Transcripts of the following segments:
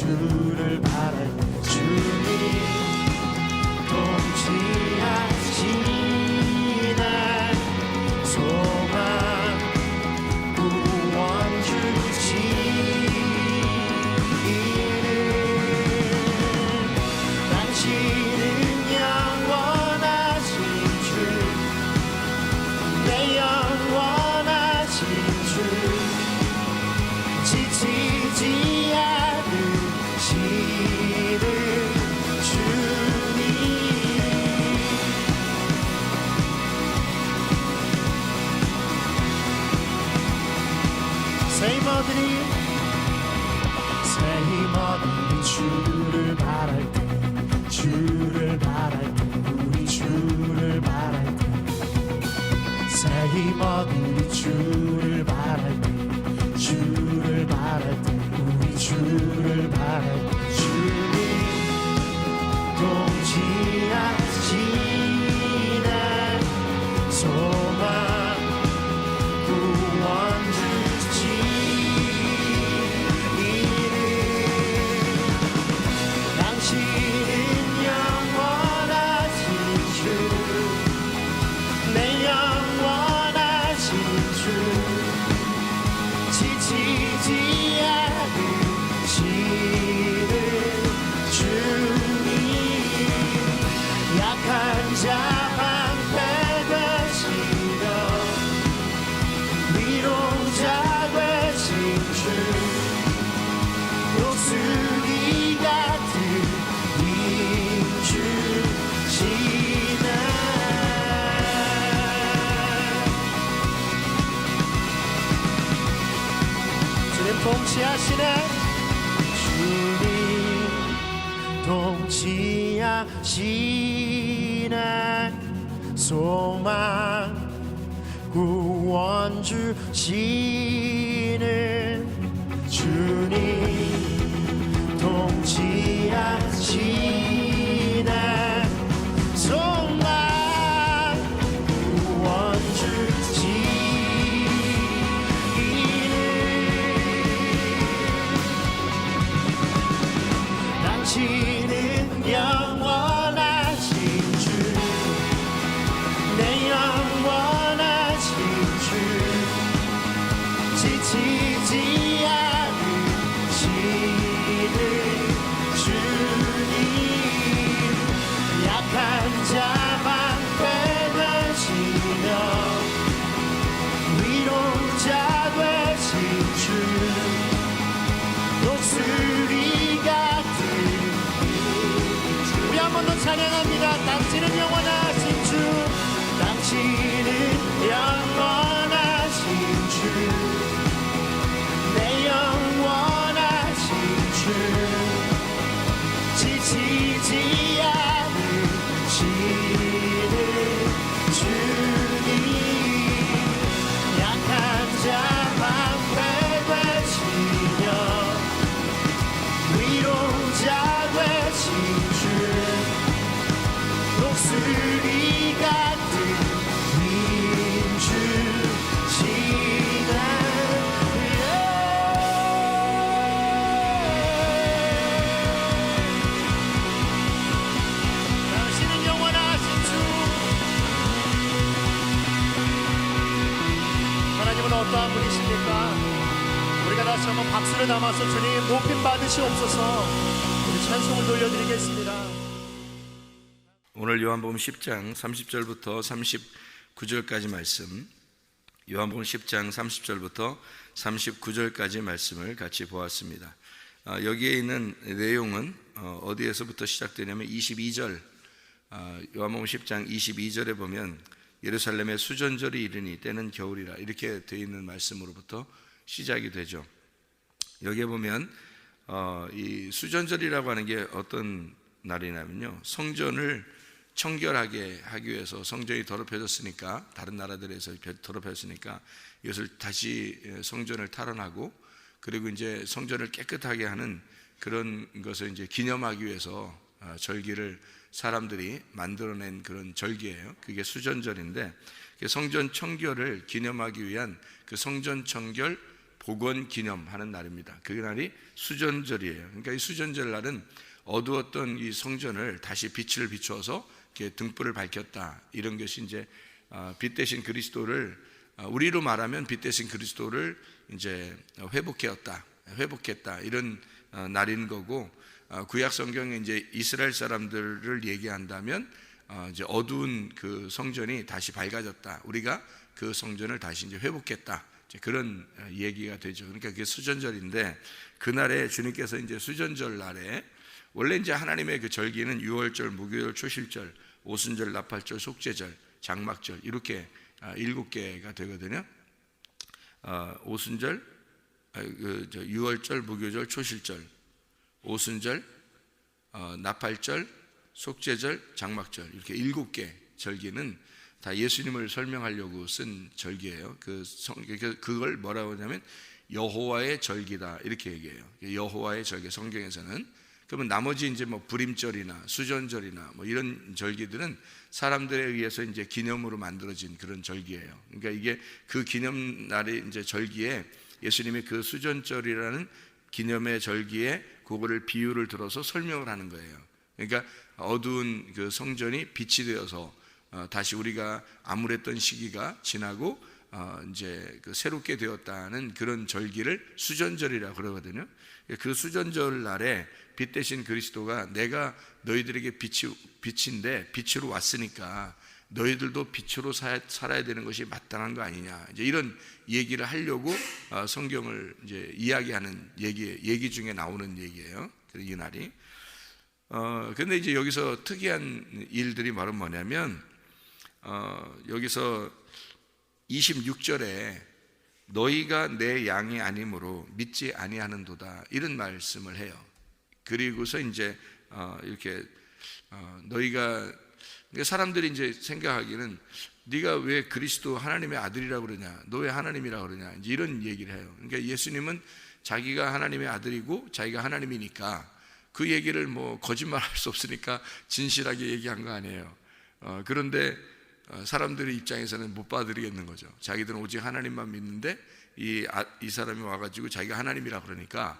주를 바랄 때 주님 동지하시네 소망 구원 주시기를 당신은 영원하신 주 내 영원하신 주 지치지 않으시는 주님 새 힘 얻으니 주를 바랄 때 주를 바랄 때 우리 주를 바랄 때 새 힘 얻으니 주를 바랄 때 주를 바랄 때 우리 주를 바랄 때 주님 동지하시네 소망 구원 주시기를 당신은 영원하신 주 내 영원하신 주 지치지 않으시는 주님 약한 자 방패 되시며 위로자 되신 주 녹슬기 같은 힘 주시네 주님 동치하시네 주님 동치하시네 소망 구원 주시는 주님 동치하시네 소망 구원 주시기를 당신은 영원하신 주 내 영원하신 주 지치지 않으시는 주님 약한 자 방패 되시며 위로자 되신 주 녹슬이 같은 우리 한 번 더 찬양합니다. 당신은 영원하신 주 당신은 영원하신 주 내 영원하신 주 지치지 않으시는 주님 약한 자 방패 되시며 위로자 되신 주 녹슬이 같은 힘 주시네 당신은 영원하신 주 하나님은 어떠한 분이십니까? 우리가 다시 한번 박수를 담아서 주님 높임 받으시옵소서. 우리 찬송을 돌려드리겠습니다. 오늘 요한복음 10장 30절부터 39절까지 말씀, 요한복음 10장 30절부터 39절까지 말씀을 같이 보았습니다. 여기에 있는 내용은 어디에서부터 시작되냐면 22절, 요한복음 10장 22절에 보면 예루살렘의 수전절이 이르니 때는 겨울이라 이렇게 되어 있는 말씀으로부터 시작이 되죠. 여기에 보면 이 수전절이라고 하는 게 어떤 날이냐면요, 성전을 청결하게 하기 위해서 성전이 더럽혀졌으니까, 다른 나라들에서 더럽혀졌으니까 이것을 다시 성전을 탈환하고, 그리고 이제 성전을 깨끗하게 하는 그런 것을 이제 기념하기 위해서 절기를 사람들이 만들어낸 그런 절기예요. 그게 수전절인데, 성전 청결을 기념하기 위한 그 성전 청결 복원 기념하는 날입니다. 그 날이 수전절이에요. 그러니까 이 수전절 날은 어두웠던 이 성전을 다시 빛을 비추어서 이렇게 등불을 밝혔다. 이런 것이 이제 빛 대신 그리스도를, 우리로 말하면 빛 대신 그리스도를 이제 회복했다. 이런 날인 거고, 구약 성경에 이제 이스라엘 사람들을 얘기한다면 이제 어두운 그 성전이 다시 밝아졌다. 우리가 그 성전을 다시 이제 회복했다. 이제 그런 얘기가 되죠. 그러니까 그게 수전절인데, 그날에 주님께서 이제 수전절 날에, 원래 이제 하나님의 그 절기는 유월절, 무교절, 초실절, 오순절, 나팔절, 속죄절, 장막절 이렇게 7개가 되거든요. 오순절, 유월절, 무교절, 초실절, 오순절, 나팔절, 속죄절, 장막절 이렇게 7개 절기는 다 예수님을 설명하려고 쓴 절기예요. 그걸 뭐라고 하냐면 여호와의 절기다 이렇게 얘기해요. 여호와의 절기, 성경에서는. 그러면 나머지 이제 뭐 불임절이나 수전절이나 뭐 이런 절기들은 사람들에 의해서 이제 기념으로 만들어진 그런 절기예요. 그러니까 이게 그 기념날이 이제 절기에 예수님이 그 수전절이라는 기념의 절기에 그거를 비유를 들어서 설명을 하는 거예요. 그러니까 어두운 그 성전이 빛이 되어서 다시 우리가 암울했던 시기가 지나고 이제 그 새롭게 되었다는 그런 절기를 수전절이라고 그러거든요. 그 수전절 날에 빛 대신 그리스도가 내가 너희들에게 빛인데 빛으로 왔으니까 너희들도 빛으로 살아야 되는 것이 마땅한 거 아니냐. 이제 이런 얘기를 하려고 성경을 이제 이야기하는 얘기 중에 나오는 얘기예요. 이 날이. 근데 이제 여기서 특이한 일들이 바로 뭐냐면, 여기서 26절에 너희가 내 양이 아니므로 믿지 아니하는도다 이런 말씀을 해요. 그리고서 이제 이렇게 너희가, 사람들이 이제 생각하기는 네가 왜 그리스도 하나님의 아들이라고 그러냐, 너 왜 하나님이라고 그러냐, 이제 이런 얘기를 해요. 그러니까 예수님은 자기가 하나님의 아들이고 자기가 하나님이니까 그 얘기를 뭐 거짓말할 수 없으니까 진실하게 얘기한 거 아니에요. 그런데 사람들의 입장에서는 못 받아들이겠는 거죠. 자기들은 오직 하나님만 믿는데 이 사람이 와가지고 자기가 하나님이라 그러니까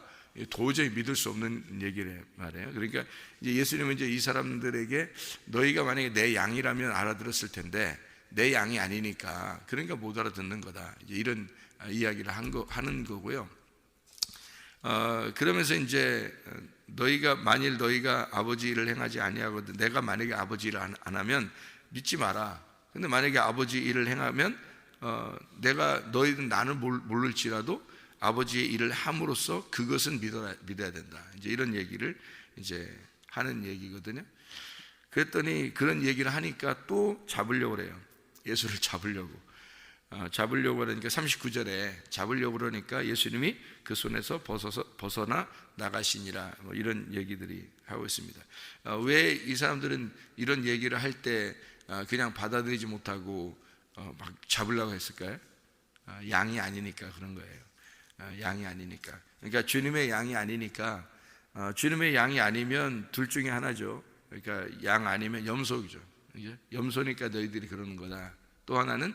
도저히 믿을 수 없는 얘기를 말해요. 그러니까 이제 예수님은 이제 이 사람들에게 너희가 만약에 내 양이라면 알아들었을 텐데 내 양이 아니니까 그러니까 못 알아듣는 거다. 이제 이런 이야기를 하는 거고요. 그러면서 이제 만일 너희가 아버지 일을 행하지 아니하거든, 내가 만약에 아버지 일을 안 하면 믿지 마라. 근데 만약에 아버지 일을 행하면 내가 너희는 나는 모를지라도 아버지의 일을 함으로써 그것은 믿어야 된다. 이제 이런 얘기를 이제 하는 얘기거든요. 그랬더니 그런 얘기를 하니까 또 잡으려고 그래요. 예수를 잡으려고 그러니까 39절에 잡으려고 그러니까 예수님이 그 손에서 벗어나 나가시니라, 뭐 이런 얘기들이 하고 있습니다. 왜 이 사람들은 이런 얘기를 할 때 그냥 받아들이지 못하고 막 잡으려고 했을까요? 양이 아니니까 그런 거예요. 양이 아니니까. 그러니까 주님의 양이 아니니까, 주님의 양이 아니면 둘 중에 하나죠. 그러니까 양 아니면 염소죠. 염소니까 너희들이 그러는 거다. 또 하나는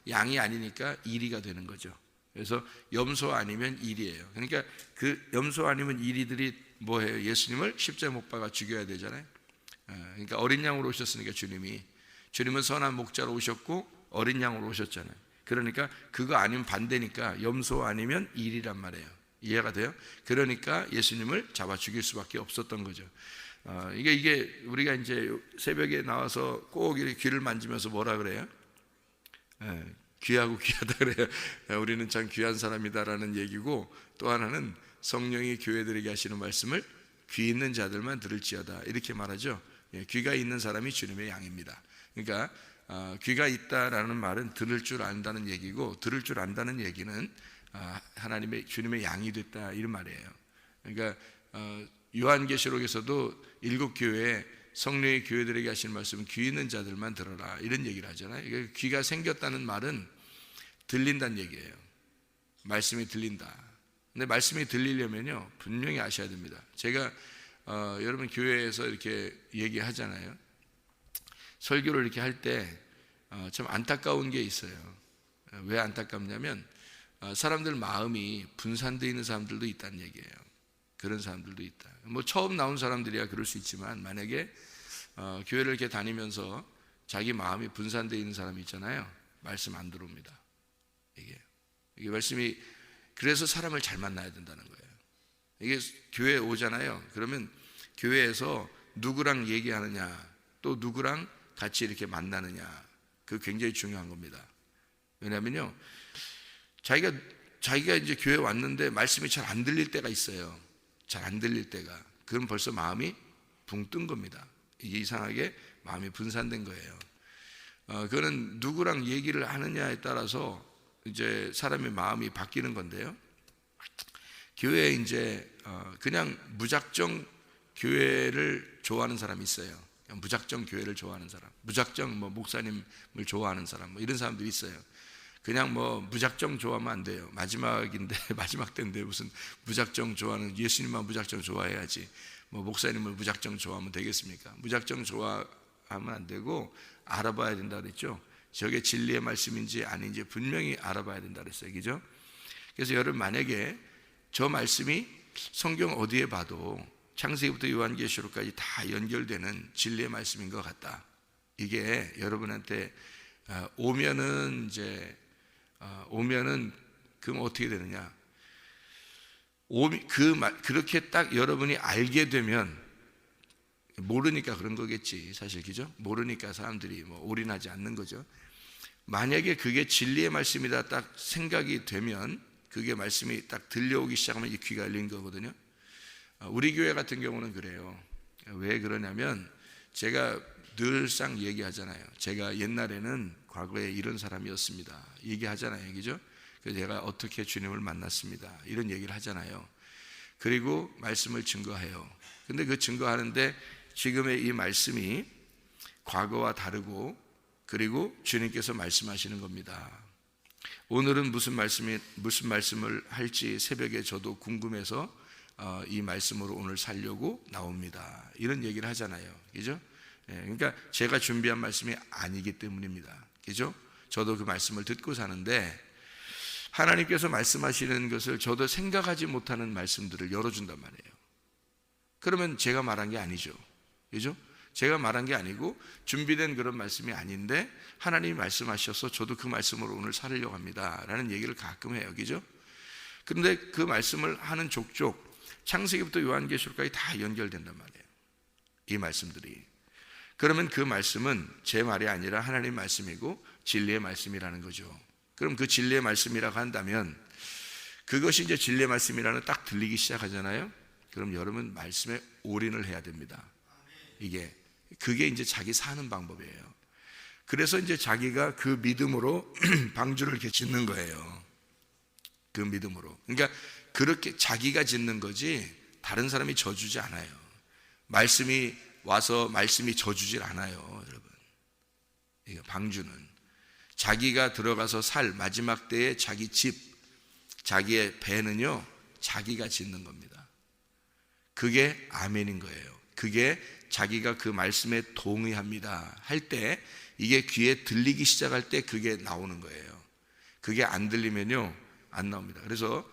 양이 아니니까 이리가 되는 거죠. 그래서 염소 아니면 이리예요. 그러니까 그 염소 아니면 이리들이 뭐해요? 예수님을 십자가에 못 박아 죽여야 되잖아요. 그러니까 어린 양으로 오셨으니까 주님은 선한 목자로 오셨고 어린 양으로 오셨잖아요. 그러니까 그거 아니면 반대니까 염소 아니면 일이란 말이에요. 이해가 돼요? 그러니까 예수님을 잡아 죽일 수밖에 없었던 거죠. 이게 우리가 이제 새벽에 나와서 꼭 이렇게 귀를 만지면서 뭐라 그래요? 귀하고 귀하다 그래요. 우리는 참 귀한 사람이다라는 얘기고, 또 하나는 성령이 교회들에게 하시는 말씀을 귀 있는 자들만 들을지어다 이렇게 말하죠. 귀가 있는 사람이 주님의 양입니다. 그러니까 귀가 있다라는 말은 들을 줄 안다는 얘기고, 들을 줄 안다는 얘기는 주님의 양이 됐다 이런 말이에요. 그러니까 요한계시록에서도 7교회에 성령의 교회들에게 하시는 말씀은 귀 있는 자들만 들어라 이런 얘기를 하잖아요. 귀가 생겼다는 말은 들린다는 얘기예요. 말씀이 들린다. 근데 말씀이 들리려면요 분명히 아셔야 됩니다. 제가 여러분 교회에서 이렇게 얘기하잖아요. 설교를 이렇게 할 때 참 안타까운 게 있어요. 왜 안타깝냐면 사람들 마음이 분산되어 있는 사람들도 있다는 얘기예요. 그런 사람들도 있다. 뭐 처음 나온 사람들이야 그럴 수 있지만, 만약에 교회를 이렇게 다니면서 자기 마음이 분산되어 있는 사람이 있잖아요. 말씀 안 들어옵니다. 이게 말씀이, 그래서 사람을 잘 만나야 된다는 거예요. 이게 교회에 오잖아요. 그러면 교회에서 누구랑 얘기하느냐, 또 누구랑 같이 이렇게 만나느냐, 그거 굉장히 중요한 겁니다. 왜냐면요, 자기가 이제 교회에 왔는데 말씀이 잘 안 들릴 때가 있어요. 잘 안 들릴 때가. 그럼 벌써 마음이 붕 뜬 겁니다. 이게 이상하게 마음이 분산된 거예요. 그거는 누구랑 얘기를 하느냐에 따라서 이제 사람의 마음이 바뀌는 건데요. 교회에 이제 그냥 무작정 교회를 좋아하는 사람이 있어요. 무작정 교회를 좋아하는 사람, 무작정 뭐 목사님을 좋아하는 사람, 뭐 이런 사람들이 있어요. 그냥 뭐 무작정 좋아하면 안 돼요. 마지막인데, 마지막 때인데 무슨 무작정 좋아하는, 예수님만 무작정 좋아해야지 뭐 목사님을 무작정 좋아하면 되겠습니까? 무작정 좋아하면 안 되고 알아봐야 된다 그랬죠. 저게 진리의 말씀인지 아닌지 분명히 알아봐야 된다 그랬어요. 그죠? 그래서 여러분, 만약에 저 말씀이 성경 어디에 봐도 창세기부터 요한계시록까지 다 연결되는 진리의 말씀인 것 같다, 이게 여러분한테 오면은 그럼 어떻게 되느냐? 그렇게 딱 여러분이 알게 되면, 모르니까 그런 거겠지 사실, 그죠? 모르니까 사람들이 뭐 올인하지 않는 거죠. 만약에 그게 진리의 말씀이다 딱 생각이 되면, 그게 말씀이 딱 들려오기 시작하면 이 귀가 열린 거거든요. 우리 교회 같은 경우는 그래요. 왜 그러냐면, 제가 늘상 얘기하잖아요. 제가 옛날에는 과거에 이런 사람이었습니다, 얘기하잖아요. 그죠? 그래서 제가 어떻게 주님을 만났습니다, 이런 얘기를 하잖아요. 그리고 말씀을 증거해요. 근데 그 증거하는데 지금의 이 말씀이 과거와 다르고, 그리고 주님께서 말씀하시는 겁니다. 오늘은 무슨 말씀을 할지 새벽에 저도 궁금해서 이 말씀으로 오늘 살려고 나옵니다, 이런 얘기를 하잖아요. 그죠? 그러니까 제가 준비한 말씀이 아니기 때문입니다. 그죠? 저도 그 말씀을 듣고 사는데, 하나님께서 말씀하시는 것을 저도 생각하지 못하는 말씀들을 열어준단 말이에요. 그러면 제가 말한 게 아니죠. 그죠? 제가 말한 게 아니고 준비된 그런 말씀이 아닌데 하나님이 말씀하셔서 저도 그 말씀으로 오늘 살으려고 합니다 라는 얘기를 가끔 해요. 그죠? 그런데 그 말씀을 하는 족족 창세기부터 요한계시록까지 다 연결된단 말이에요, 이 말씀들이. 그러면 그 말씀은 제 말이 아니라 하나님의 말씀이고 진리의 말씀이라는 거죠. 그럼 그 진리의 말씀이라고 한다면, 그것이 이제 진리의 말씀이라는 딱 들리기 시작하잖아요. 그럼 여러분 말씀에 올인을 해야 됩니다. 그게 이제 자기 사는 방법이에요. 그래서 이제 자기가 그 믿음으로 방주를 이렇게 짓는 거예요. 그 믿음으로. 그러니까 그렇게 자기가 짓는 거지 다른 사람이 져주지 않아요. 말씀이 와서 말씀이 져주질 않아요, 여러분. 이게 방주는 자기가 들어가서 살 마지막 때에 자기 집, 자기의 배는요 자기가 짓는 겁니다. 그게 아멘인 거예요. 그게 자기가 그 말씀에 동의합니다 할 때, 이게 귀에 들리기 시작할 때 그게 나오는 거예요. 그게 안 들리면요 안 나옵니다. 그래서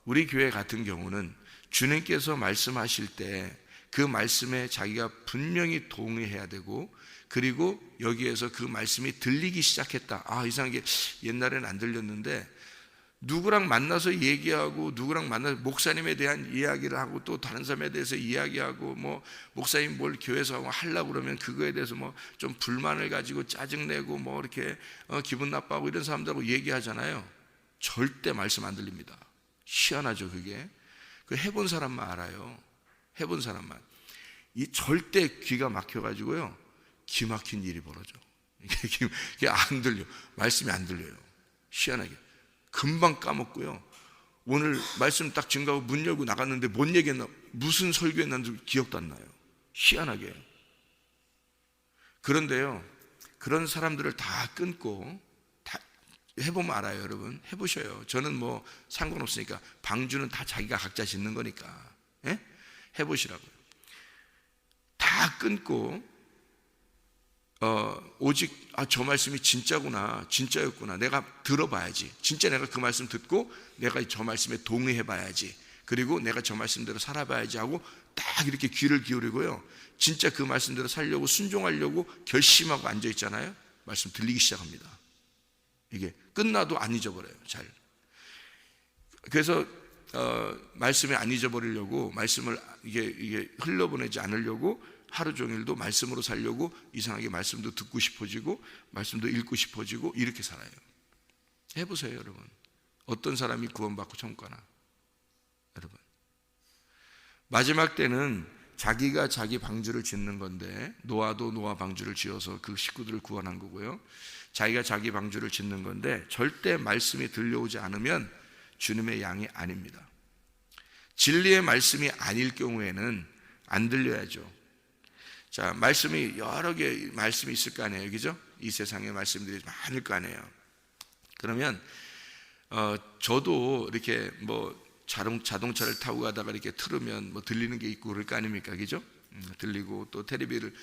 우리 교회 같은 경우는 주님께서 말씀하실 때 그 말씀에 자기가 분명히 동의해야 되고, 그리고 여기에서 그 말씀이 들리기 시작했다. 이상하게 옛날에는 안 들렸는데, 누구랑 만나서 얘기하고, 누구랑 만나서 목사님에 대한 이야기를 하고, 또 다른 사람에 대해서 이야기하고, 뭐 목사님 뭘 교회에서 하려고 그러면 그거에 대해서 뭐 좀 불만을 가지고 짜증내고 뭐 이렇게 기분 나빠하고 이런 사람들하고 얘기하잖아요. 절대 말씀 안 들립니다. 희한하죠. 그게 그 해본 사람만 알아요. 해본 사람만. 이 절대 귀가 막혀가지고요 기 막힌 일이 벌어져. 이게 안 들려. 말씀이 안 들려요. 희한하게 금방 까먹고요. 오늘 말씀 딱 증거하고 문 열고 나갔는데 뭔 얘기했나, 무슨 설교했는지 기억도 안 나요. 희한하게. 그런데요, 그런 사람들을 다 끊고, 다 해보면 알아요. 여러분 해보셔요. 저는 뭐 상관없으니까. 방주는 다 자기가 각자 짓는 거니까. 해보시라고요. 다 끊고 오직 저 말씀이 진짜구나, 진짜였구나, 내가 들어봐야지, 진짜 내가 그 말씀 듣고 내가 저 말씀에 동의해봐야지, 그리고 내가 저 말씀대로 살아봐야지 하고 딱 이렇게 귀를 기울이고요, 진짜 그 말씀대로 살려고 순종하려고 결심하고 앉아있잖아요. 말씀 들리기 시작합니다. 이게 끝나도 안 잊어버려요, 잘. 그래서 말씀에 안 잊어버리려고, 말씀을 이게 흘려보내지 않으려고 하루 종일도 말씀으로 살려고 이상하게 말씀도 듣고 싶어지고 말씀도 읽고 싶어지고 이렇게 살아요. 해보세요, 여러분. 어떤 사람이 구원받고 천국 가나? 여러분, 마지막 때는 자기가 자기 방주를 짓는 건데, 노아도 노아 방주를 지어서 그 식구들을 구원한 거고요, 자기가 자기 방주를 짓는 건데 절대 말씀이 들려오지 않으면 주님의 양이 아닙니다. 진리의 말씀이 아닐 경우에는 안 들려야죠. 자, 말씀이 여러 개 말씀이 있을 거 아니에요, 그죠? 이 세상에 말씀들이 많을 거 아니에요. 그러면 저도 이렇게 뭐 자동차를 타고 가다가 이렇게 틀으면 뭐 들리는 게 있고 그럴 거 아닙니까, 그죠? 들리고, 또 텔레비를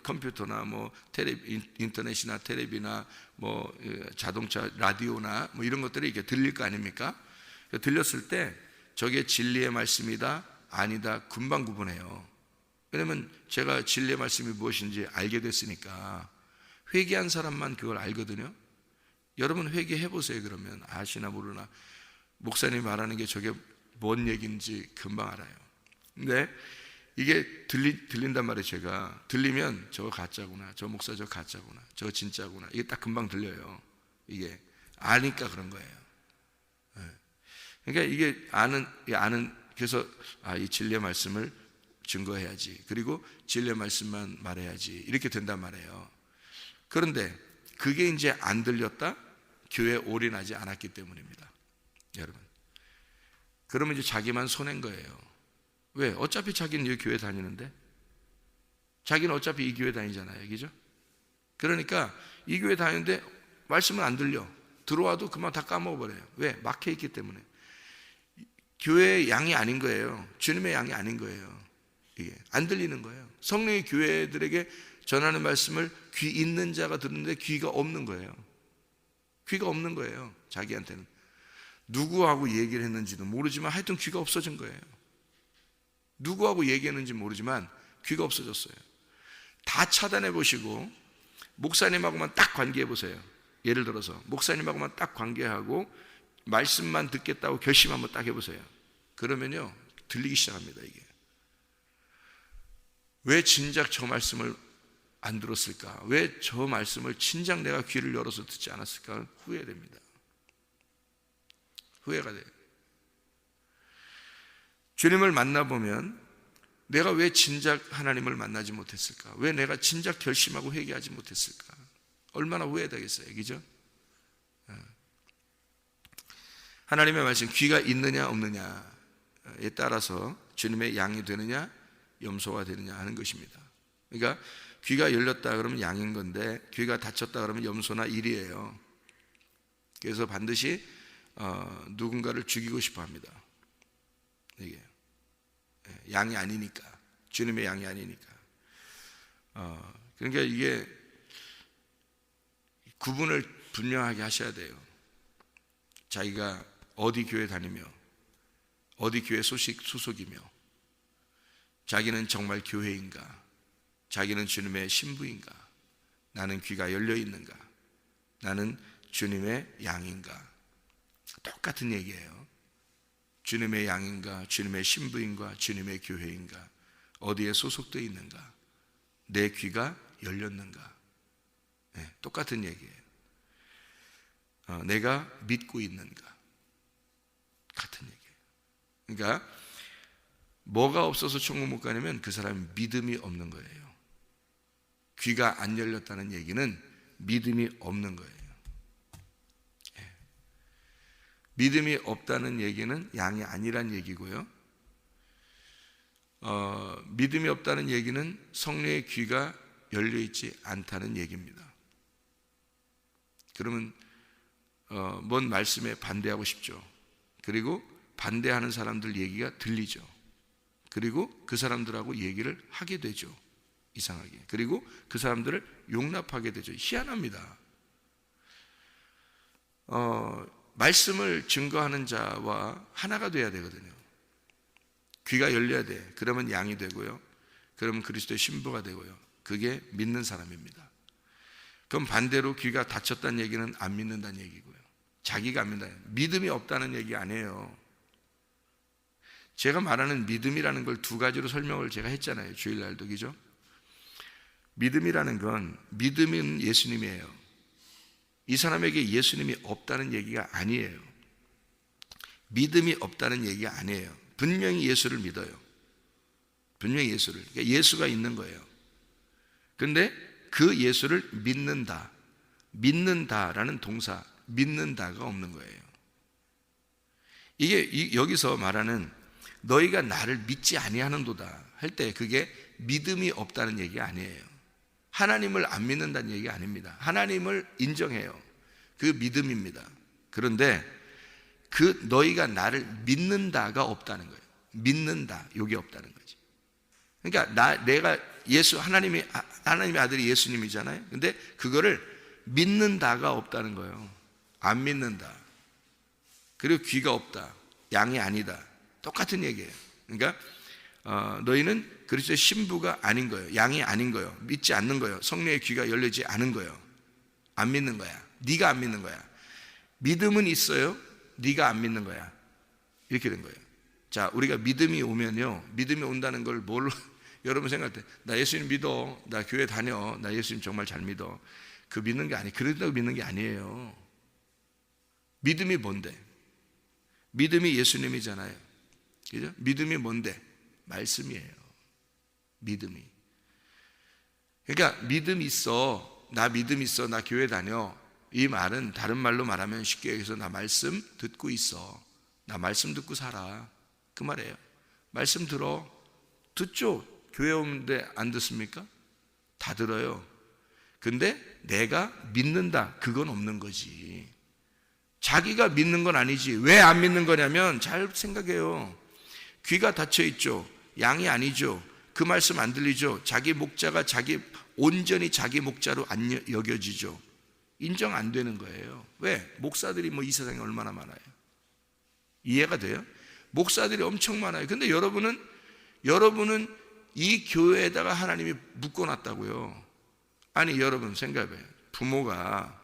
컴퓨터나 인터넷이나 텔레비나 자동차 라디오나 이런 것들이 이렇게 들릴 거 아닙니까? 들렸을 때 저게 진리의 말씀이다 아니다 금방 구분해요. 왜냐면 제가 진리의 말씀이 무엇인지 알게 됐으니까. 회개한 사람만 그걸 알거든요. 여러분 회개해 보세요. 그러면 아시나 모르나 목사님이 말하는 게 저게 뭔 얘기인지 금방 알아요. 근데 이게 들린단 말이에요. 제가 들리면 저거 가짜구나, 저 목사 저 가짜구나, 저 진짜구나, 이게 딱 금방 들려요. 이게 아니까 그런 거예요. 그러니까 이게 아는 그래서 이 진리의 말씀을 증거해야지, 그리고 진리의 말씀만 말해야지, 이렇게 된단 말이에요. 그런데 그게 이제 안 들렸다? 교회에 올인하지 않았기 때문입니다, 여러분. 그러면 이제 자기만 손해인 거예요. 왜? 어차피 자기는 이 교회 다니는데, 자기는 어차피 이 교회 다니잖아요, 그죠? 그러니까 이 교회 다니는데 말씀은 안 들려. 들어와도 그만 다 까먹어버려요. 왜? 막혀있기 때문에. 교회의 양이 아닌 거예요. 주님의 양이 아닌 거예요. 이게 안 들리는 거예요. 성령이 교회들에게 전하는 말씀을 귀 있는 자가 듣는데 귀가 없는 거예요. 귀가 없는 거예요. 자기한테는 누구하고 얘기를 했는지도 모르지만 하여튼 귀가 없어진 거예요. 누구하고 얘기했는지 모르지만 귀가 없어졌어요. 다 차단해 보시고 목사님하고만 딱 관계해 보세요. 예를 들어서 목사님하고만 딱 관계하고 말씀만 듣겠다고 결심 한번 딱 해보세요. 그러면요 들리기 시작합니다. 이게 왜 진작 저 말씀을 안 들었을까? 왜 저 말씀을 진작 내가 귀를 열어서 듣지 않았을까? 후회됩니다. 후회가 돼요. 주님을 만나보면 내가 왜 진작 하나님을 만나지 못했을까? 왜 내가 진작 결심하고 회개하지 못했을까? 얼마나 후회되겠어요, 그죠? 하나님의 말씀, 귀가 있느냐 없느냐에 따라서 주님의 양이 되느냐 염소가 되느냐 하는 것입니다. 그러니까 귀가 열렸다 그러면 양인 건데, 귀가 닫혔다 그러면 염소나 일이에요. 그래서 반드시 누군가를 죽이고 싶어 합니다. 이게 양이 아니니까, 주님의 양이 아니니까. 그러니까 이게 구분을 분명하게 하셔야 돼요. 자기가 어디 교회 다니며 어디 교회 소속이며, 자기는 정말 교회인가, 자기는 주님의 신부인가, 나는 귀가 열려 있는가, 나는 주님의 양인가. 똑같은 얘기예요. 주님의 양인가, 주님의 신부인가, 주님의 교회인가, 어디에 소속되어 있는가, 내 귀가 열렸는가. 똑같은 얘기예요. 내가 믿고 있는가, 같은 얘기예요. 그러니까 뭐가 없어서 천국 못 가냐면 그 사람이 믿음이 없는 거예요. 귀가 안 열렸다는 얘기는 믿음이 없는 거예요. 믿음이 없다는 얘기는 양이 아니란 얘기고요. 믿음이 없다는 얘기는 성령의 귀가 열려있지 않다는 얘기입니다. 그러면 뭔 말씀에 반대하고 싶죠. 그리고 반대하는 사람들 얘기가 들리죠. 그리고 그 사람들하고 얘기를 하게 되죠. 이상하게. 그리고 그 사람들을 용납하게 되죠. 희한합니다. 말씀을 증거하는 자와 하나가 돼야 되거든요. 귀가 열려야 돼. 그러면 양이 되고요. 그러면 그리스도의 신부가 되고요. 그게 믿는 사람입니다. 그럼 반대로 귀가 닫혔다는 얘기는 안 믿는다는 얘기고요. 자기가 안 믿는다. 믿음이 없다는 얘기 아니에요. 제가 말하는 믿음이라는 걸 두 가지로 설명을 제가 했잖아요. 주일날도, 그죠? 믿음이라는 건, 믿음은 예수님이에요. 이 사람에게 예수님이 없다는 얘기가 아니에요. 믿음이 없다는 얘기가 아니에요. 분명히 예수를 믿어요. 분명히 예수를. 그러니까 예수가 있는 거예요. 그런데 그 예수를 믿는다. 믿는다라는 동사, 믿는다가 없는 거예요. 이게 여기서 말하는 너희가 나를 믿지 아니하는도다 할 때 그게 믿음이 없다는 얘기가 아니에요. 하나님을 안 믿는다는 얘기가 아닙니다. 하나님을 인정해요. 그 믿음입니다. 그런데 그 너희가 나를 믿는다가 없다는 거예요. 믿는다, 이게 없다는 거지. 그러니까 내가 하나님의 아들이 예수님이잖아요. 근데 그거를 믿는다가 없다는 거예요. 안 믿는다. 그리고 귀가 없다. 양이 아니다. 똑같은 얘기예요. 그러니까 너희는 그리스도의 신부가 아닌 거예요. 양이 아닌 거예요. 믿지 않는 거예요. 성령의 귀가 열리지 않은 거예요. 안 믿는 거야. 네가 안 믿는 거야. 믿음은 있어요. 네가 안 믿는 거야. 이렇게 된 거예요. 자, 우리가 믿음이 오면요, 믿음이 온다는 걸 뭘로 여러분 생각할 때, 나 예수님 믿어, 나 교회 다녀, 나 예수님 정말 잘 믿어. 그 믿는 게 아니에요. 그런다고 믿는 게 아니에요. 믿음이 뭔데? 믿음이 예수님이잖아요. 그죠? 믿음이 뭔데? 말씀이에요. 믿음이. 그러니까 믿음 있어, 나 믿음 있어, 나 교회 다녀. 이 말은 다른 말로 말하면 쉽게 얘기해서 나 말씀 듣고 있어. 나 말씀 듣고 살아. 그 말이에요. 말씀 들어. 듣죠? 교회 오는데 안 듣습니까? 다 들어요. 근데 내가 믿는다, 그건 없는 거지. 자기가 믿는 건 아니지. 왜 안 믿는 거냐면 잘 생각해요. 귀가 닫혀 있죠. 양이 아니죠. 그 말씀 안 들리죠. 자기 목자가 온전히 자기 목자로 안 여겨지죠. 인정 안 되는 거예요. 왜? 목사들이 이 세상에 얼마나 많아요. 이해가 돼요? 목사들이 엄청 많아요. 근데 여러분은 이 교회에다가 하나님이 묶어놨다고요. 아니, 여러분 생각해봐요. 부모가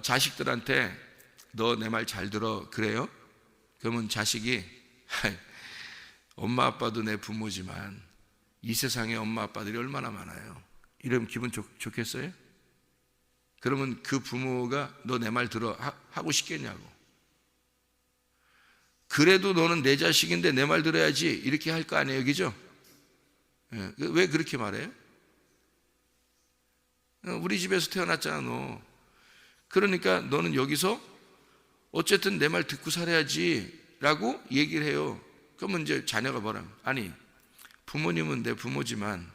자식들한테 너 내 말 잘 들어, 그래요? 그러면 자식이 엄마 아빠도 내 부모지만 이 세상에 엄마 아빠들이 얼마나 많아요. 이러면 기분 좋겠어요? 그러면 그 부모가 너 내 말 들어 하고 싶겠냐고. 그래도 너는 내 자식인데 내 말 들어야지, 이렇게 할 거 아니에요, 그죠? 왜 그렇게 말해요? 우리 집에서 태어났잖아, 너. 그러니까 너는 여기서 어쨌든 내 말 듣고 살아야지 라고 얘기를 해요. 그러면 이제 자녀가 뭐라면, 아니, 부모님은 내 부모지만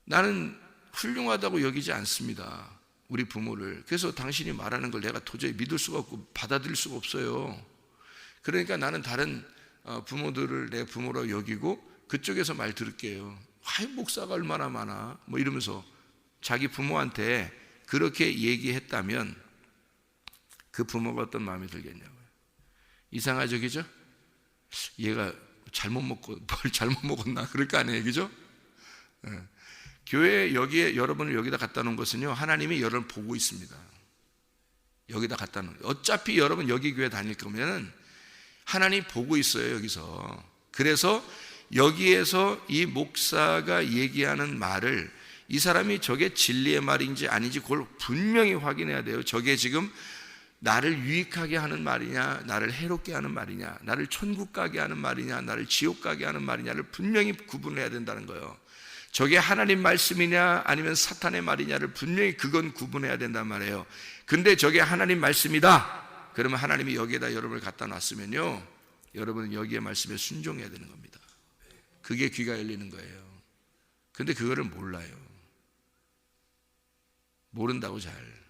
나는 훌륭하다고 여기지 않습니다, 우리 부모를. 그래서 당신이 말하는 걸 내가 도저히 믿을 수가 없고 받아들일 수가 없어요. 그러니까 나는 다른 부모들을 내 부모로 여기고 그쪽에서 말 들을게요. 아이, 목사가 얼마나 많아, 이러면서 자기 부모한테 그렇게 얘기했다면 그 부모가 어떤 마음이 들겠냐고요. 이상하죠, 그죠? 얘가 잘못 먹고 뭘 잘못 먹었나 그럴 거 아니에요, 그죠? 교회 여기에 여러분을 여기다 갖다 놓은 것은요, 하나님이 여러분을 보고 있습니다. 여기다 갖다 놓은, 어차피 여러분 여기 교회 다닐 거면은 하나님 보고 있어요, 여기서. 그래서 여기에서 이 목사가 얘기하는 말을, 이 사람이 저게 진리의 말인지 아닌지 그걸 분명히 확인해야 돼요. 저게 지금 나를 유익하게 하는 말이냐, 나를 해롭게 하는 말이냐, 나를 천국 가게 하는 말이냐, 나를 지옥 가게 하는 말이냐를 분명히 구분해야 된다는 거예요. 저게 하나님 말씀이냐 아니면 사탄의 말이냐를 분명히 그건 구분해야 된단 말이에요. 근데 저게 하나님 말씀이다, 그러면 하나님이 여기에다 여러분을 갖다 놨으면요, 여러분은 여기에 말씀에 순종해야 되는 겁니다. 그게 귀가 열리는 거예요. 근데 그거를 몰라요. 모른다고. 잘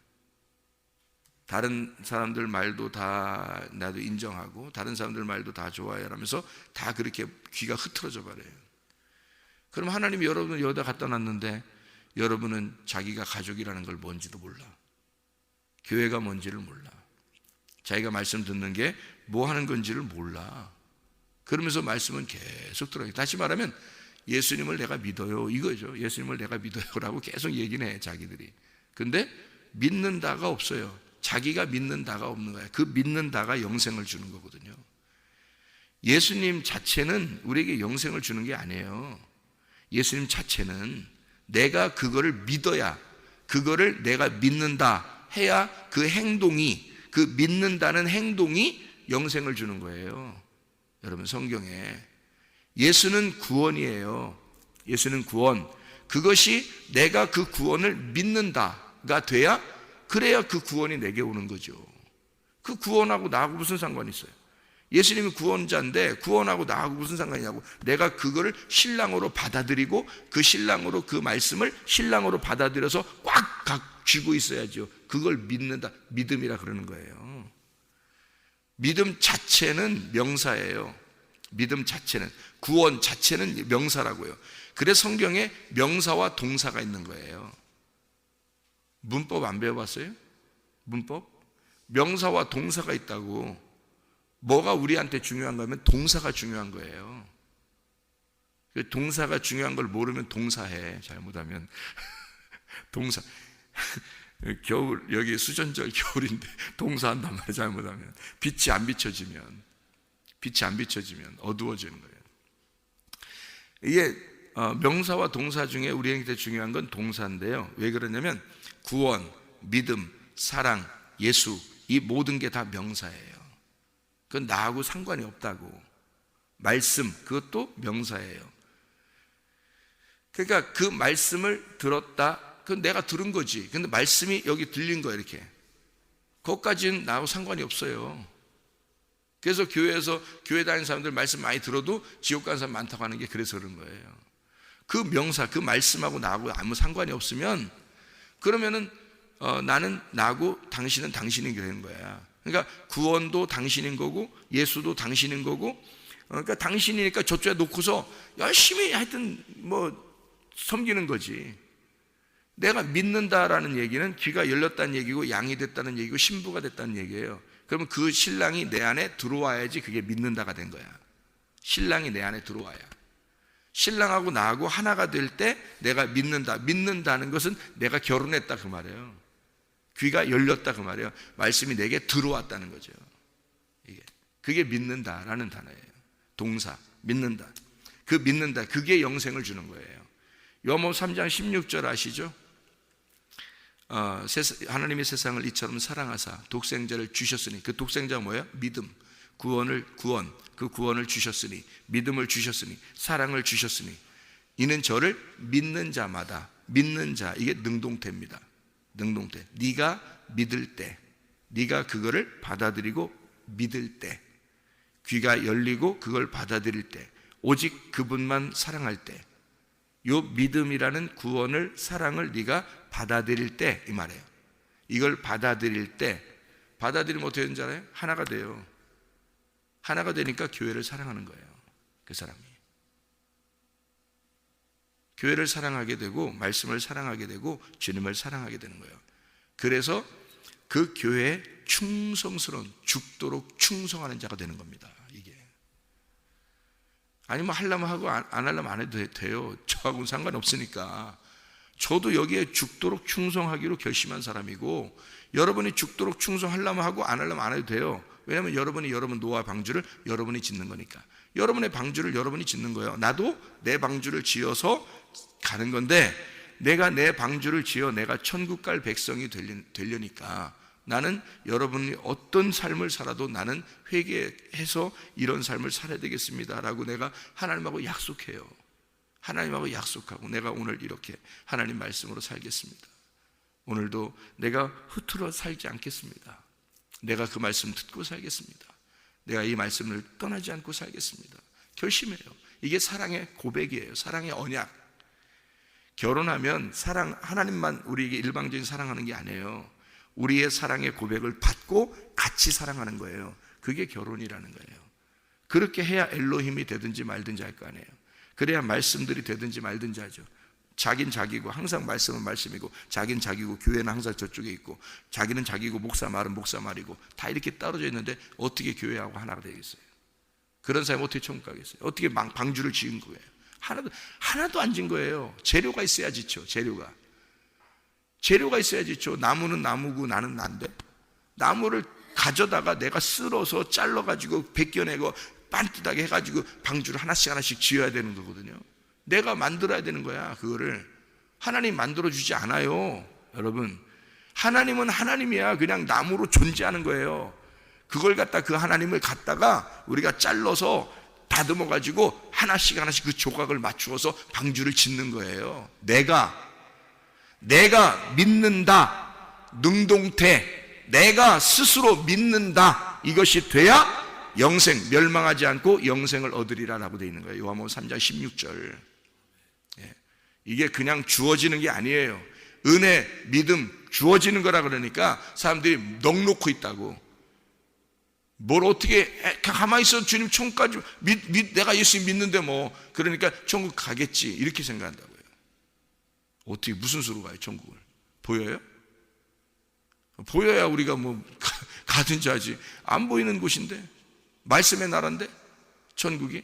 다른 사람들 말도 다 나도 인정하고 다른 사람들 말도 다 좋아해 하면서 다 그렇게 귀가 흐트러져 버려요. 그럼 하나님이 여러분을 여기다 갖다 놨는데 여러분은 자기가 가족이라는 걸 뭔지도 몰라. 교회가 뭔지를 몰라. 자기가 말씀 듣는 게 뭐 하는 건지를 몰라. 그러면서 말씀은 계속 들어요. 다시 말하면 예수님을 내가 믿어요 이거죠. 예수님을 내가 믿어요라고 계속 얘기는 해 자기들이. 근데 믿는다가 없어요. 자기가 믿는다가 없는 거야. 그 믿는다가 영생을 주는 거거든요. 예수님 자체는 우리에게 영생을 주는 게 아니에요. 예수님 자체는 내가 그거를 믿어야, 그거를 내가 믿는다 해야 그 행동이, 그 믿는다는 행동이 영생을 주는 거예요. 여러분, 성경에 예수는 구원이에요. 예수는 구원. 그것이 내가 그 구원을 믿는다가 돼야, 그래야 그 구원이 내게 오는 거죠. 그 구원하고 나하고 무슨 상관이 있어요? 예수님이 구원자인데 구원하고 나하고 무슨 상관이냐고. 내가 그거를 신랑으로 받아들이고 그 신랑으로, 그 말씀을 신랑으로 받아들여서 꽉 쥐고 있어야죠. 그걸 믿는다, 믿음이라 그러는 거예요. 믿음 자체는 명사예요. 믿음 자체는, 구원 자체는 명사라고요. 그래서 성경에 명사와 동사가 있는 거예요. 문법 안 배워봤어요? 문법? 명사와 동사가 있다고. 뭐가 우리한테 중요한 거면 동사가 중요한 거예요. 동사가 중요한 걸 모르면 동사해. 잘못하면 동사. 겨울, 여기 수전절 겨울인데 동사한단 말이야. 잘못하면 빛이 안 비춰지면 어두워지는 거예요. 이게 명사와 동사 중에 우리에게 중요한 건 동사인데요. 왜 그러냐면 구원, 믿음, 사랑, 예수, 이 모든 게 다 명사예요. 그건 나하고 상관이 없다고. 말씀, 그것도 명사예요. 그러니까 그 말씀을 들었다, 그건 내가 들은 거지. 근데 말씀이 여기 들린 거야, 이렇게. 그것까지는 나하고 상관이 없어요. 그래서 교회에서, 교회 다니는 사람들 말씀 많이 들어도 지옥 가는 사람 많다고 하는 게 그래서 그런 거예요. 그 명사, 그 말씀하고 나하고 아무 상관이 없으면, 그러면은 나는 나고 당신은 당신이 되는 거야. 그러니까 구원도 당신인 거고 예수도 당신인 거고, 그러니까 당신이니까 저쪽에 놓고서 열심히 하여튼 뭐 섬기는 거지. 내가 믿는다라는 얘기는 귀가 열렸다는 얘기고 양이 됐다는 얘기고 신부가 됐다는 얘기예요. 그러면 그 신랑이 내 안에 들어와야지 그게 믿는다가 된 거야. 신랑이 내 안에 들어와야. 신랑하고 나하고 하나가 될 때 내가 믿는다. 믿는다는 것은 내가 결혼했다 그 말이에요. 귀가 열렸다 그 말이에요. 말씀이 내게 들어왔다는 거죠. 그게 믿는다라는 단어예요. 동사, 믿는다. 그 믿는다, 그게 영생을 주는 거예요. 요한복음 3장 16절 아시죠? 하나님의 세상을 이처럼 사랑하사 독생자를 주셨으니, 그 독생자가 뭐예요? 믿음, 구원, 그 구원을 주셨으니, 믿음을 주셨으니, 사랑을 주셨으니, 이는 저를 믿는 자마다, 믿는 자, 이게 능동태입니다. 능동태. 네가 믿을 때, 네가 그거를 받아들이고 믿을 때, 귀가 열리고 그걸 받아들일 때, 오직 그분만 사랑할 때, 요 믿음이라는 구원을, 사랑을 네가 받아들일 때, 이 말이에요. 이걸 받아들일 때, 받아들이면 어떻게 되는 줄 알아요? 하나가 돼요. 하나가 되니까 교회를 사랑하는 거예요. 그 사람이 교회를 사랑하게 되고 말씀을 사랑하게 되고 주님을 사랑하게 되는 거예요. 그래서 그 교회에 충성스러운, 죽도록 충성하는 자가 되는 겁니다. 이게 아니면 하려면 하고 안 하려면 안 해도 돼요. 저하고는 상관없으니까. 저도 여기에 죽도록 충성하기로 결심한 사람이고, 여러분이 죽도록 충성하려면 하고 안 하려면 안 해도 돼요. 왜냐하면 여러분이 여러분 노아 방주를 여러분이 짓는 거니까. 여러분의 방주를 여러분이 짓는 거예요. 나도 내 방주를 지어서 가는 건데, 내가 내 방주를 지어 내가 천국 갈 백성이 되려니까 나는 여러분이 어떤 삶을 살아도 나는 회개해서 이런 삶을 살아야 되겠습니다라고 내가 하나님하고 약속해요. 하나님하고 약속하고 내가 오늘 이렇게 하나님 말씀으로 살겠습니다. 오늘도 내가 흐트러 살지 않겠습니다. 내가 그 말씀 듣고 살겠습니다. 내가 이 말씀을 떠나지 않고 살겠습니다. 결심해요. 이게 사랑의 고백이에요. 사랑의 언약. 결혼하면 사랑, 하나님만 우리에게 일방적인 사랑하는 게 아니에요. 우리의 사랑의 고백을 받고 같이 사랑하는 거예요. 그게 결혼이라는 거예요. 그렇게 해야 엘로힘이 되든지 말든지 할 거 아니에요. 그래야 말씀들이 되든지 말든지 하죠. 자긴 자기고, 항상 말씀은 말씀이고, 자긴 자기고, 교회는 항상 저쪽에 있고, 자기는 자기고, 목사 말은 목사 말이고, 다 이렇게 떨어져 있는데 어떻게 교회하고 하나가 되겠어요? 그런 사람이 어떻게 천국 가겠어요? 어떻게 방주를 지은 거예요? 하나도 안 진 거예요. 재료가 있어야 지죠. 재료가 있어야 지죠. 나무는 나무고 나는 난데, 나무를 가져다가 내가 쓸어서 잘라가지고 벗겨내고 반듯하게 해가지고 방주를 하나씩 지어야 되는 거거든요. 내가 만들어야 되는 거야. 그거를 하나님 만들어주지 않아요. 여러분, 하나님은 하나님이야. 그냥 나무로 존재하는 거예요. 그걸 갖다, 그 하나님을 갖다가 우리가 잘라서 다듬어 가지고 하나씩 그 조각을 맞추어서 방주를 짓는 거예요. 내가 믿는다, 능동태, 내가 스스로 믿는다, 이것이 돼야 영생, 멸망하지 않고 영생을 얻으리라라고 되어 있는 거예요. 요한복음 3장 16절. 이게 그냥 주어지는 게 아니에요. 은혜, 믿음 주어지는 거라 그러니까 사람들이 넋놓고 있다고. 뭘 어떻게 가만히 있어, 주님 천국까지 내가 예수 믿는데 뭐 그러니까 천국 가겠지 이렇게 생각한다고요. 어떻게 무슨 수로 가요 천국을? 보여요? 보여야 우리가 뭐 가든지 하지. 안 보이는 곳인데, 말씀의 나라인데, 천국이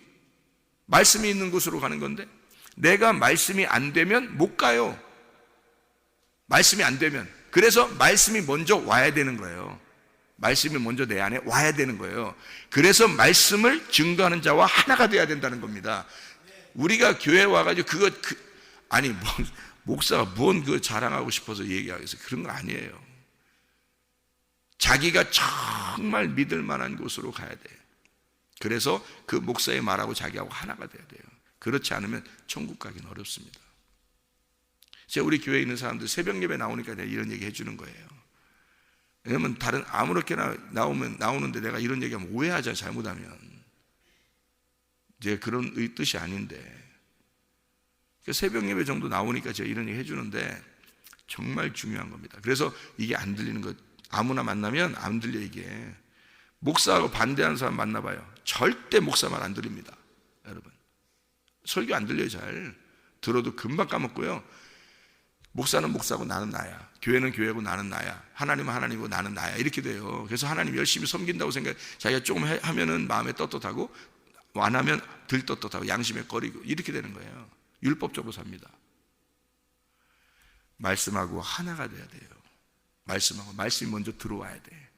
말씀이 있는 곳으로 가는 건데, 내가 말씀이 안 되면 못 가요. 말씀이 안 되면. 그래서 말씀이 먼저 와야 되는 거예요. 말씀이 먼저 내 안에 와야 되는 거예요. 그래서 말씀을 증거하는 자와 하나가 돼야 된다는 겁니다. 우리가 교회 와가지고 아니 목사가 뭔 그거 자랑하고 싶어서 얘기하겠어요. 그런 거 아니에요. 자기가 정말 믿을 만한 곳으로 가야 돼요. 그래서 그 목사의 말하고 자기하고 하나가 돼야 돼요. 그렇지 않으면 천국 가기는 어렵습니다. 제가 우리 교회에 있는 사람들 새벽 예배 나오니까 내가 이런 얘기 해주는 거예요. 왜냐면 다른 아무렇게나 나오는데 내가 이런 얘기하면 오해하자, 잘못하면. 이제 그런 뜻이 아닌데, 새벽 예배 정도 나오니까 제가 이런 얘기 해주는데 정말 중요한 겁니다. 그래서 이게 안 들리는 것, 아무나 만나면 안 들려. 이게 목사하고 반대하는 사람 만나봐요. 절대 목사 말 안 들립니다. 여러분, 설교 안 들려요. 잘 들어도 금방 까먹고요. 목사는 목사고 나는 나야, 교회는 교회고 나는 나야, 하나님은 하나님이고 나는 나야, 이렇게 돼요. 그래서 하나님 열심히 섬긴다고 자기가 조금 하면은 마음에 떳떳하고, 안 하면 덜 떳떳하고, 양심에 꺼리고, 이렇게 되는 거예요. 율법적으로 삽니다. 말씀하고 하나가 돼야 돼요. 말씀이 먼저 들어와야 돼.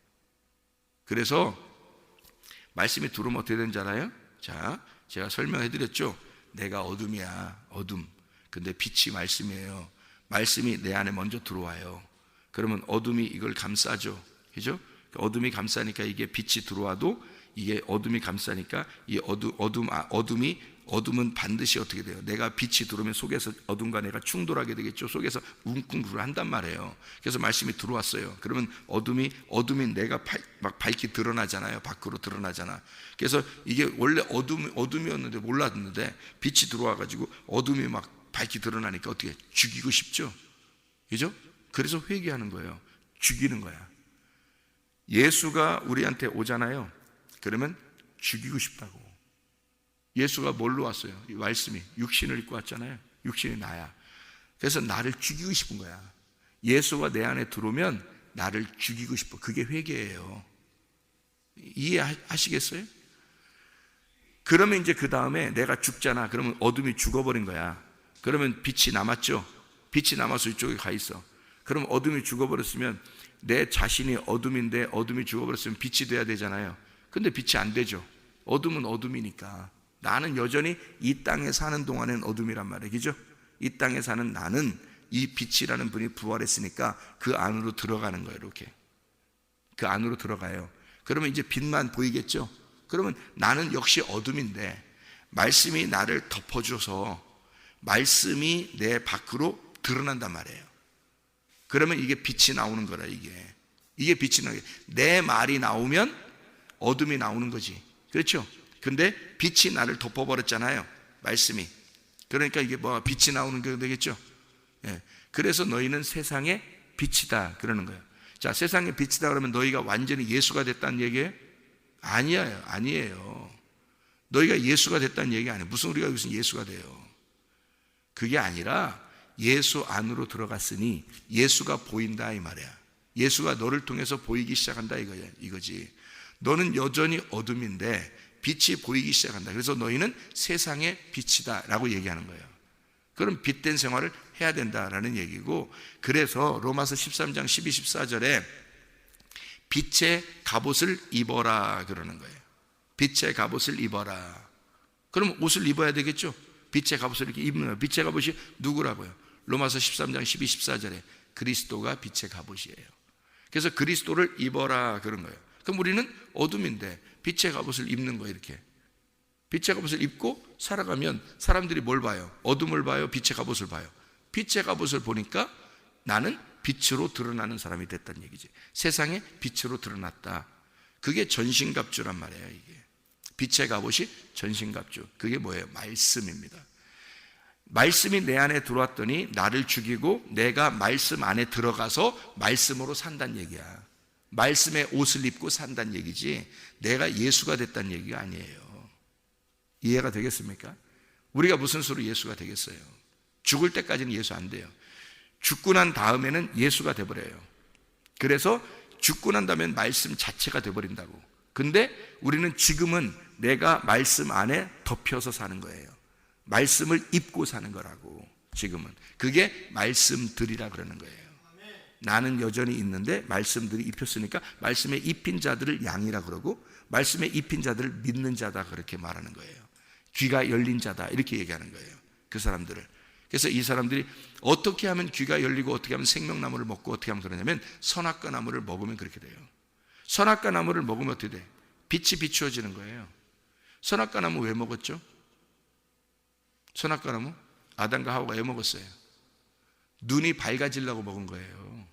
그래서 말씀이 들어오면 어떻게 되는지 알아요? 자, 제가 설명해 드렸죠. 내가 어둠이야, 어둠. 근데 빛이 말씀이에요. 말씀이 내 안에 먼저 들어와요. 그러면 어둠이 이걸 감싸죠. 그죠? 어둠이 감싸니까 이게 빛이 들어와도, 이게 어둠이 감싸니까 이 어둠은 반드시 어떻게 돼요? 내가 빛이 들어오면 속에서 어둠과 내가 충돌하게 되겠죠. 속에서 웅쿵구를 한단 말이에요. 그래서 말씀이 들어왔어요. 그러면 어둠이 내가 막 밝게 드러나잖아요. 밖으로 드러나잖아. 그래서 이게 원래 어둠이었는데 몰랐는데 빛이 들어와가지고 어둠이 막 밝게 드러나니까 어떻게 죽이고 싶죠? 그죠? 그래서 회개하는 거예요. 죽이는 거야. 예수가 우리한테 오잖아요. 그러면 죽이고 싶다고. 예수가 뭘로 왔어요? 이 말씀이 육신을 입고 왔잖아요. 육신이 나야. 그래서 나를 죽이고 싶은 거야. 예수가 내 안에 들어오면 나를 죽이고 싶어. 그게 회개예요. 이해하시겠어요? 그러면 이제 그 다음에 내가 죽잖아. 그러면 어둠이 죽어버린 거야. 그러면 빛이 남았죠. 빛이 남아서 이쪽에 가 있어. 그럼 어둠이 죽어버렸으면 내 자신이 어둠인데, 어둠이 죽어버렸으면 빛이 돼야 되잖아요. 근데 빛이 안 되죠. 어둠은 어둠이니까. 나는 여전히 이 땅에 사는 동안엔 어둠이란 말이에요. 그죠? 이 땅에 사는 나는 이 빛이라는 분이 부활했으니까 그 안으로 들어가는 거예요. 이렇게 그 안으로 들어가요. 그러면 이제 빛만 보이겠죠? 그러면 나는 역시 어둠인데 말씀이 나를 덮어줘서 말씀이 내 밖으로 드러난단 말이에요. 그러면 이게 빛이 나오는 거라. 이게 빛이 나게, 내 말이 나오면 어둠이 나오는 거지. 그렇죠? 근데 빛이 나를 덮어버렸잖아요. 말씀이. 그러니까 이게 뭐 빛이 나오는 게 되겠죠. 예. 그래서 너희는 세상의 빛이다 그러는 거예요. 자, 세상의 빛이다 그러면 너희가 완전히 예수가 됐다는 얘기예요? 아니에요. 너희가 예수가 됐다는 얘기 아니에요. 무슨 우리가 무슨 예수가 돼요. 그게 아니라 예수 안으로 들어갔으니 예수가 보인다 이 말이야. 예수가 너를 통해서 보이기 시작한다 이거지. 너는 여전히 어둠인데 빛이 보이기 시작한다. 그래서 너희는 세상의 빛이다 라고 얘기하는 거예요. 그럼 빛된 생활을 해야 된다라는 얘기고, 그래서 로마서 13장 12, 14절에 빛의 갑옷을 입어라 그러는 거예요. 빛의 갑옷을 입어라. 그럼 옷을 입어야 되겠죠. 빛의 갑옷을 이렇게 입는 거예요. 빛의 갑옷이 누구라고요? 로마서 13장 12, 14절에 그리스도가 빛의 갑옷이에요. 그래서 그리스도를 입어라 그런 거예요. 그럼 우리는 어둠인데 빛의 갑옷을 입는 거예요. 이렇게 빛의 갑옷을 입고 살아가면 사람들이 뭘 봐요? 어둠을 봐요? 빛의 갑옷을 봐요? 빛의 갑옷을 보니까 나는 빛으로 드러나는 사람이 됐다는 얘기지. 세상에 빛으로 드러났다. 그게 전신갑주란 말이에요. 이게 빛의 갑옷이 전신갑주. 그게 뭐예요? 말씀입니다. 말씀이 내 안에 들어왔더니 나를 죽이고 내가 말씀 안에 들어가서 말씀으로 산다는 얘기야. 말씀의 옷을 입고 산다는 얘기지 내가 예수가 됐다는 얘기가 아니에요. 이해가 되겠습니까? 우리가 무슨 수로 예수가 되겠어요? 죽을 때까지는 예수 안 돼요. 죽고 난 다음에는 예수가 돼버려요. 그래서 죽고 난 다음엔 말씀 자체가 돼버린다고. 근데 우리는 지금은 내가 말씀 안에 덮여서 사는 거예요. 말씀을 입고 사는 거라고. 지금은 그게 말씀들이라 그러는 거예요. 나는 여전히 있는데 말씀들이 입혔으니까 말씀에 입힌 자들을 양이라 그러고, 말씀에 입힌 자들을 믿는 자다 그렇게 말하는 거예요. 귀가 열린 자다 이렇게 얘기하는 거예요. 그 사람들을. 그래서 이 사람들이 어떻게 하면 귀가 열리고 어떻게 하면 생명나무를 먹고 어떻게 하면 그러냐면 선악과 나무를 먹으면 그렇게 돼요. 선악과 나무를 먹으면 어떻게 돼? 빛이 비추어지는 거예요. 선악과 나무 왜 먹었죠? 선악과 나무? 아담과 하와가 왜 먹었어요? 눈이 밝아지려고 먹은 거예요.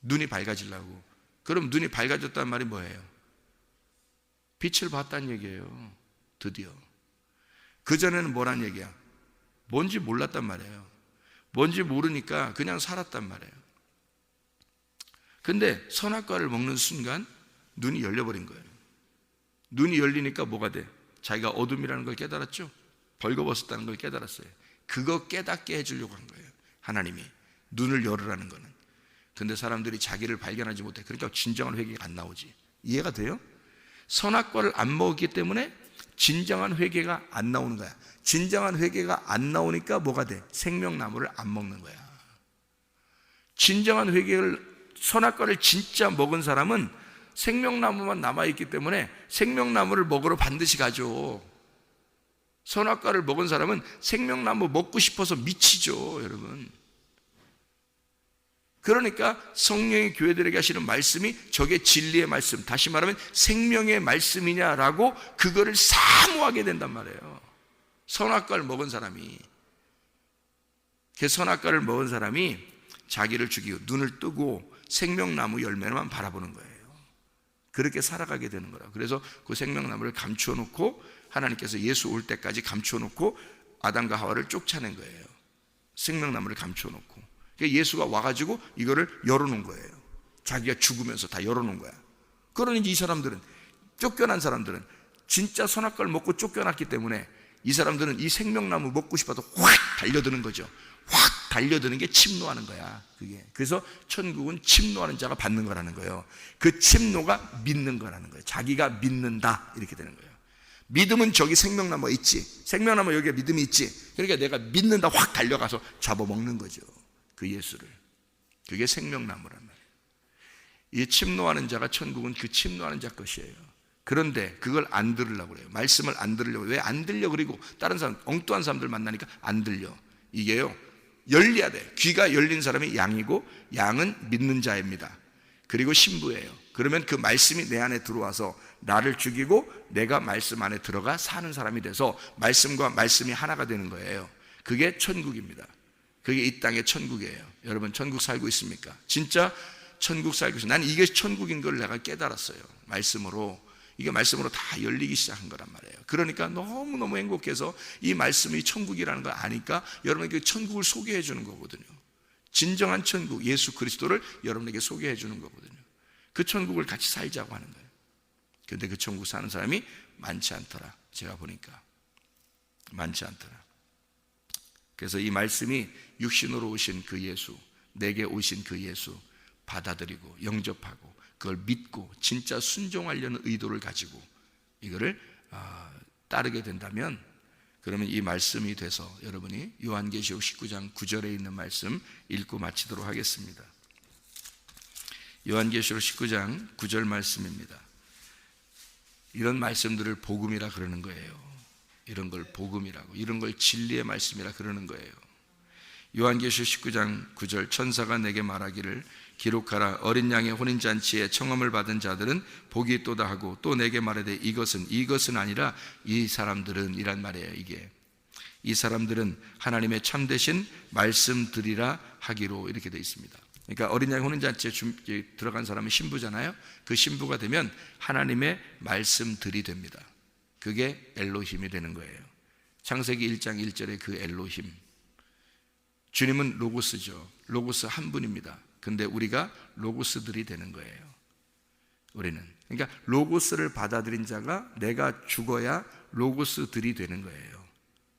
눈이 밝아지려고. 그럼 눈이 밝아졌단 말이 뭐예요? 빛을 봤다는 얘기예요. 드디어. 그전에는 뭐란 얘기야? 뭔지 몰랐단 말이에요. 뭔지 모르니까 그냥 살았단 말이에요. 근데 선악과를 먹는 순간 눈이 열려버린 거예요. 눈이 열리니까 뭐가 돼? 자기가 어둠이라는 걸 깨달았죠? 벌거벗었다는 걸 깨달았어요. 그거 깨닫게 해주려고 한 거예요. 하나님이 눈을 열으라는 거는. 근데 사람들이 자기를 발견하지 못해. 그러니까 진정한 회개가 안 나오지. 이해가 돼요? 선악과를 안 먹었기 때문에 진정한 회개가 안 나오는 거야. 진정한 회개가 안 나오니까 뭐가 돼? 생명나무를 안 먹는 거야. 진정한 회개를, 선악과를 진짜 먹은 사람은 생명나무만 남아있기 때문에 생명나무를 먹으러 반드시 가죠. 선악과를 먹은 사람은 생명나무 먹고 싶어서 미치죠, 여러분. 그러니까 성령이 교회들에게 하시는 말씀이 저게 진리의 말씀, 다시 말하면 생명의 말씀이냐라고 그거를 사모하게 된단 말이에요. 선악과를 먹은 사람이, 그 선악과를 먹은 사람이 자기를 죽이고 눈을 뜨고 생명나무 열매만 바라보는 거예요. 그렇게 살아가게 되는 거라. 그래서 그 생명나무를 감추어 놓고 하나님께서 예수 올 때까지 감추어 놓고 아담과 하와를 쫓아낸 거예요. 생명나무를 감추어 놓고. 예수가 와가지고 이거를 열어놓은 거예요. 자기가 죽으면서 다 열어놓은 거야. 그러니 이 사람들은, 쫓겨난 사람들은 진짜 선악과를 먹고 쫓겨났기 때문에 이 사람들은 이 생명나무 먹고 싶어서 확 달려드는 거죠. 확 달려드는 게 침노하는 거야, 그게. 그래서 천국은 침노하는 자가 받는 거라는 거예요. 그 침노가 믿는 거라는 거예요. 자기가 믿는다 이렇게 되는 거예요. 믿음은 저기 생명나무가 있지, 생명나무 여기에 믿음이 있지. 그러니까 내가 믿는다 확 달려가서 잡아먹는 거죠, 그 예수를. 그게 생명나무란 말이에요. 이 침노하는 자가, 천국은 그 침노하는 자 것이에요. 그런데 그걸 안 들으려고 그래요. 말씀을 안 들으려고. 왜 안 들려? 그리고 다른 사람, 엉뚱한 사람들 만나니까 안 들려. 이게요, 열려야 돼. 귀가 열린 사람이 양이고, 양은 믿는 자입니다. 그리고 신부예요. 그러면 그 말씀이 내 안에 들어와서 나를 죽이고 내가 말씀 안에 들어가 사는 사람이 돼서 말씀과 말씀이 하나가 되는 거예요. 그게 천국입니다. 그게 이 땅의 천국이에요. 여러분 천국 살고 있습니까? 진짜 천국 살고 있어요. 난 이게 천국인 걸 내가 깨달았어요. 말씀으로. 이게 말씀으로 다 열리기 시작한 거란 말이에요. 그러니까 너무너무 행복해서 이 말씀이 천국이라는 걸 아니까 여러분에게 천국을 소개해 주는 거거든요. 진정한 천국, 예수 그리스도를 여러분에게 소개해 주는 거거든요. 그 천국을 같이 살자고 하는 거예요. 그런데 그 천국 사는 사람이 많지 않더라. 제가 보니까 많지 않더라. 그래서 이 말씀이 육신으로 오신 그 예수, 내게 오신 그 예수 받아들이고 영접하고 그걸 믿고 진짜 순종하려는 의도를 가지고 이거를 따르게 된다면, 그러면 이 말씀이 돼서 여러분이 요한계시록 19장 9절에 있는 말씀 읽고 마치도록 하겠습니다. 요한계시록 19장 9절 말씀입니다. 이런 말씀들을 복음이라 그러는 거예요. 이런 걸 복음이라고, 이런 걸 진리의 말씀이라 그러는 거예요. 요한계시록 19장 9절, 천사가 내게 말하기를 기록하라. 어린 양의 혼인잔치에 청함을 받은 자들은 복이 있도다 하고, 또 내게 말하되 이것은 아니라 이 사람들은 이란 말이에요. 이게 이 사람들은 하나님의 참되신 말씀들이라 하기로 이렇게 되어 있습니다. 그러니까 어린 양의 혼인잔치에 들어간 사람은 신부잖아요. 그 신부가 되면 하나님의 말씀들이 됩니다. 그게 엘로힘이 되는 거예요. 창세기 1장 1절에 그 엘로힘, 주님은 로고스죠. 로고스 한 분입니다. 근데 우리가 로고스들이 되는 거예요. 우리는, 그러니까 로고스를 받아들인 자가 내가 죽어야 로고스들이 되는 거예요.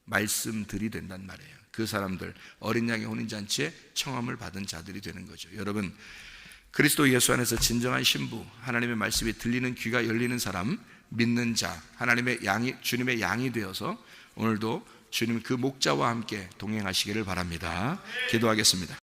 말씀들이 된단 말이에요. 그 사람들, 어린 양의 혼인잔치에 청함을 받은 자들이 되는 거죠. 여러분, 그리스도 예수 안에서 진정한 신부, 하나님의 말씀이 들리는 귀가 열리는 사람, 믿는 자, 하나님의 양이, 주님의 양이 되어서 오늘도 주님 그 목자와 함께 동행하시기를 바랍니다. 기도하겠습니다.